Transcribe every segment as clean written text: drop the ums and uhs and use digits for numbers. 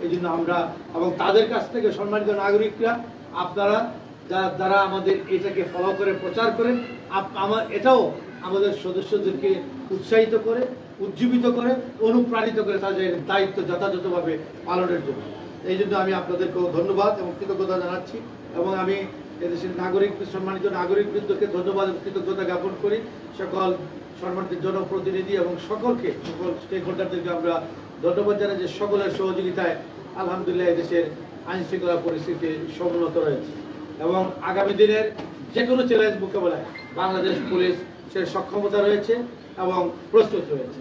এই জন্য আমরা এবং তাদের কাছ থেকে সম্মানিত নাগরিকরা আপনারা যারা আমাদের এটাকে ফলো করে প্রচার করেন, এটাও আমাদের সদস্যদেরকে উৎসাহিত করে, উজ্জীবিত করে, অনুপ্রাণিত করে তাদের দায়িত্ব যথাযথভাবে পালনের জন্য। এই জন্য আমি আপনাদেরকেও ধন্যবাদ এবং কৃতজ্ঞতা জানাচ্ছি এবং আমি এদেশের সম্মানিত নাগরিকবৃন্দকে ধন্যবাদ এবং কৃতজ্ঞতা জ্ঞাপন করি। সকল সম্মানিত জনপ্রতিনিধি এবং সকল স্টেক হোল্ডারদেরকে আমরা ধন্যবাদ জানাই যে সকলের সহযোগিতায় আলহামদুলিল্লাহ এদেশের আইন শৃঙ্খলা পরিস্থিতি সমুন্নত রয়েছে এবং আগামী দিনের যে কোনো চ্যালেঞ্জ মোকাবেলায় বাংলাদেশ পুলিশের সক্ষমতা রয়েছে এবং প্রস্তুত রয়েছে।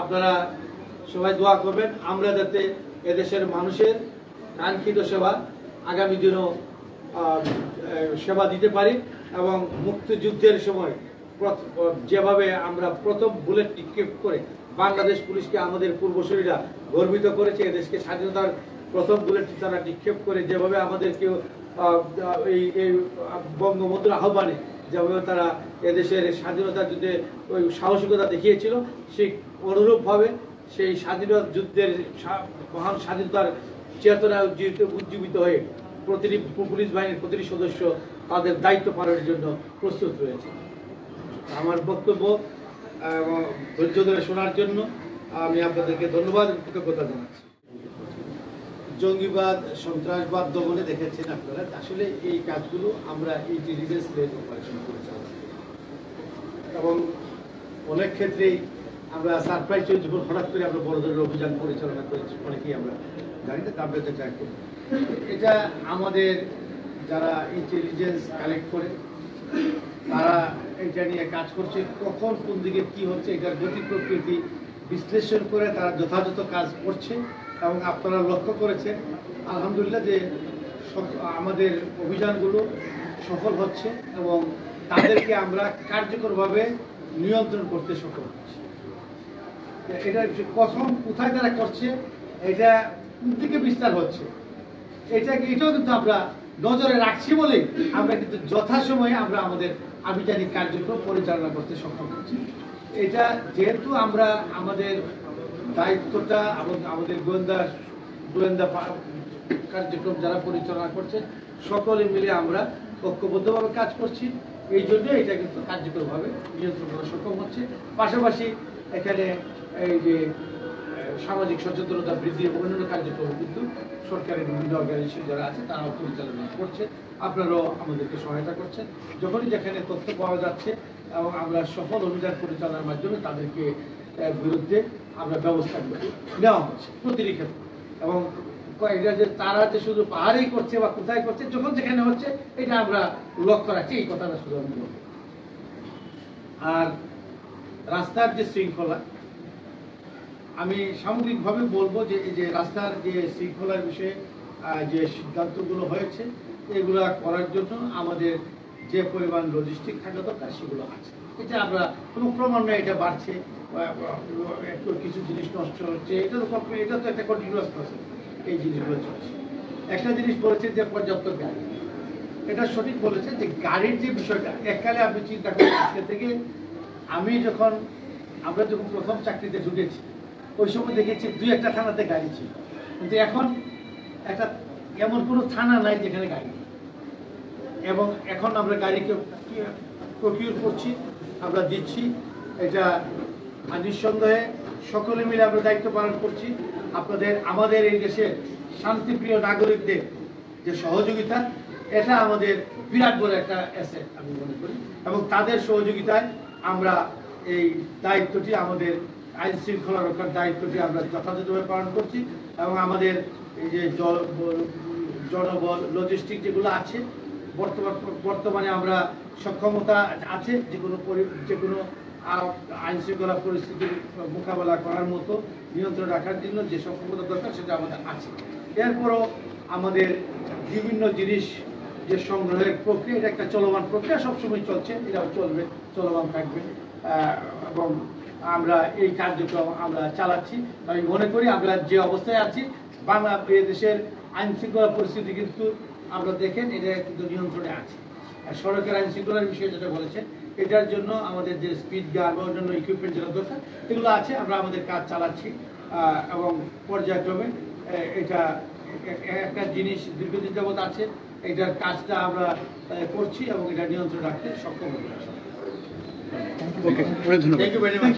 আপনারা সবাই দোয়া করবেন আমরা যাতে এদেশের মানুষের কাঙ্ক্ষিত সেবা আগামী দিনও সেবা দিতে পারি এবং মুক্তিযুদ্ধের সময় যেভাবে আমরা প্রথম বুলেট নিক্ষেপ করে বাংলাদেশ পুলিশকে আমাদের পূর্বসূরীরা গর্বিত করেছে, এদেশকে স্বাধীনতার প্রথম বুলেটটি তারা নিক্ষেপ করে যেভাবে আমাদেরকে এই বঙ্গবন্ধুর আহ্বানে যেভাবে তারা এদেশের স্বাধীনতা যুদ্ধে ওই সাহসিকতা দেখিয়েছিল, সেই অনুরূপভাবে সেই স্বাধীনতা যুদ্ধের মহান স্বাধীনতার চেতনায় উজ্জীবিত হয়ে প্রতিটি পুলিশ বাহিনীর প্রতিটি সদস্য তাদের দায়িত্ব পালনের জন্য প্রস্তুত রয়েছে। আমার বক্তব্য ধৈর্য ধরে শোনার জন্য আমি আপনাদেরকে ধন্যবাদ এবং কৃতজ্ঞতা জানাচ্ছি। জঙ্গিবাদ, সন্ত্রাসবাদ দমনে দেখেছেন আপনারা, আসলে এই কাজগুলো আমরা ইন্টেলিজেন্স লেড অপারেশন পরিচালনা এবং অনেক ক্ষেত্রেই আমরা সারপ্রাইজ যখন হঠাৎ করে আমরা বড় ধরনের অভিযান পরিচালনা করেছি, অনেকেই আমরা জানি না, তারপরে ট্র্যাক করি। এটা আমাদের যারা ইন্টেলিজেন্স কালেক্ট করে তারা এটা নিয়ে কাজ করছে, কখন কোন দিকে কি হচ্ছে এটার গতি প্রকৃতি বিশ্লেষণ করে তারা যথাযথ কাজ করছে এবং আপনারা লক্ষ্য করেছেন আলহামদুলিল্লাহ যে আমাদের অভিযানগুলো সফল হচ্ছে এবং তাদেরকে আমরা কার্যকরভাবে নিয়ন্ত্রণ করতে সফল হচ্ছি। এটা কখন কোথায় তারা করছে, এটা কোন দিকে বিস্তার হচ্ছে, এটাও কিন্তু আমরা নজরে রাখছি বলে আমরা কিন্তু যথাসময়ে আমরা আমাদের আভিযানিক কার্যক্রম পরিচালনা করতে সক্ষম হচ্ছি। এটা যেহেতু আমরা আমাদের দায়িত্বটা এবং আমাদের গোয়েন্দা কার্যক্রম যারা পরিচালনা করছে সকলে মিলে আমরা ঐক্যবদ্ধভাবে কাজ করছি, এই জন্য এটা কিন্তু কার্যকরভাবে নিয়ন্ত্রণ করা সক্ষম হচ্ছে। পাশাপাশি এখানে এই যে সামাজিক সচেতনতা বৃদ্ধি এবং অন্যান্য কার্যক্রম কিন্তু সরকারের বিভিন্ন অর্গানাইজেশন যারা আছে তারাও পরিচালনা করছে, আপনারাও আমাদেরকে সহায়তা করছেন। যখনই যেখানে তথ্য পাওয়া যাচ্ছে এবং আমরা সফল অভিযান পরিচালনার মাধ্যমে তাদেরকে বিরুদ্ধে আমরা ব্যবস্থা নেওয়া হচ্ছে প্রতিটি ক্ষেত্রে এবং এটা যে তারা যে শুধু পাহাড়েই করছে বা কোথায় করছে, যখন যেখানে হচ্ছে এটা আমরা লক্ষ্য রাখছি, এই কথাটা শুধু আমি বলবো। আর রাস্তার যে শৃঙ্খলা, আমি সামগ্রিকভাবে বলবো যে এই যে রাস্তার যে শৃঙ্খলার বিষয়ে যে সিদ্ধান্তগুলো হয়েছে এগুলা করার জন্য আমাদের যে পরিমাণ লজিস্টিক থাকা দরকার সেগুলো আছে। এটা আমরা কোনো ক্রমান্বয়ে এটা বাড়ছে, কিছু জিনিস নষ্ট হচ্ছে, এটা তো একটা কন্টিনিউয়াস প্রসেস, এই জিনিসগুলো চলছে। একটা জিনিস বলেছে যে পর্যাপ্ত গাড়ি, এটা সঠিক বলেছে যে গাড়ির যে বিষয়টা এককালে আপনি চিন্তা করেন আজকে থেকে আমরা যখন প্রথম চাকরিতে ঢুকেছি ওই সময় দেখেছি 2-1টা থানাতে গাড়ি ছিল, কিন্তু এখন এমন কোনো থানা নাই যেখানে গাড়ি নেই। এবং এখন আমরা গাড়িকে প্রকিউর করছি, আমরা দিচ্ছি, এটা নিঃসন্দেহে সকলে মিলে আমরা দায়িত্ব পালন করছি। আমাদের এই দেশের শান্তিপ্রিয় নাগরিকদের যে সহযোগিতা, এটা আমাদের বিরাট বড় একটা অ্যাসেট আমি মনে করি এবং তাদের সহযোগিতায় আমরা এই দায়িত্বটি, আমাদের আইন শৃঙ্খলা রক্ষার দায়িত্বটি আমরা যথাযথভাবে পালন করছি এবং আমাদের এই যে জনবল লজিস্টিক যেগুলো আছে বর্তমানে আমরা সক্ষমতা আছে যে কোনো আইন শৃঙ্খলা পরিস্থিতির মোকাবেলা করার মতো নিয়ন্ত্রণ রাখার জন্য যে সক্ষমতা দরকার সেটা আমাদের আছে। এরপরও আমাদের বিভিন্ন জিনিস যে সংগ্রহের প্রক্রিয়া, এটা একটা চলমান প্রক্রিয়া, সবসময় চলছে, এটাও চলবে, চলমান থাকবে এবং আমরা এই কার্যক্রম আমরা চালাচ্ছি। আমি মনে করি আমরা যে অবস্থায় আছি বাংলাদেশের আইন শৃঙ্খলা পরিস্থিতি কিন্তু আমরা দেখেন এটা কিন্তু নিয়ন্ত্রণে আছে। সড়কের আইন শৃঙ্খলার বিষয়ে যেটা বলেছেন, এটার জন্য আমাদের যে স্পিড গান বা অন্যান্য ইকুইপমেন্ট যেটা দরকার এগুলো আছে, আমরা আমাদের কাজ চালাচ্ছি এবং পর্যায়ক্রমে এটা একটা জিনিস দীর্ঘদিন যাবৎ আছে, এটার কাজটা আমরা করছি এবং এটা নিয়ন্ত্রণ রাখতে সক্ষম হতে পারছি। ওকে, ধন্যবাদ। Thank you very much.